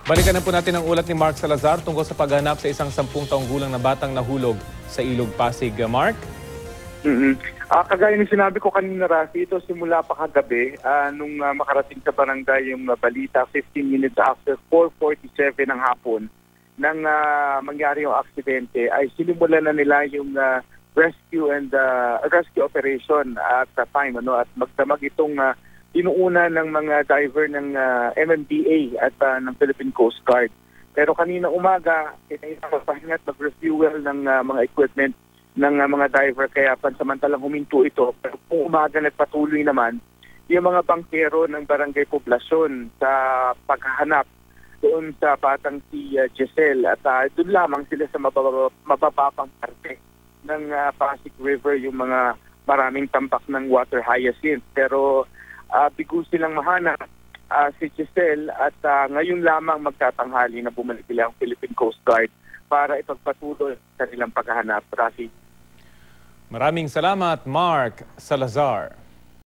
Balikan na po natin ang ulat ni Mark Salazar tungkol sa paghahanap sa isang 10 taong gulang na batang nahulog sa Ilog Pasig. Mark? Kagaya ng sinabi ko kanina, Rafi, ito simula pa kagabi nung makarating sa barangay yung balita 15 minutes after 4:47 ng hapon nang mangyari yung aksidente ay sinimulan na nila yung rescue operation at the time at magdamag itong inuuna ng mga diver ng MMDA at ng Philippine Coast Guard. Pero kanina umaga, kinailangan at mag-refuel ng mga equipment ng mga diver kaya pansamantalang huminto ito. Pero kung umaga nagpatuloy naman yung mga bangkero ng barangay poblasyon sa paghahanap doon sa batang si Giselle at doon lamang sila sa mabababang parte ng Pasig River yung mga maraming tambak ng water hyacinth. Pero bigo silang mahanap si Giselle at ngayon lamang magtatanghali na bumalik sila ang Philippine Coast Guard para ipagpatuloy sa kanilang paghahanap. Rafi. Maraming salamat, Mark Salazar.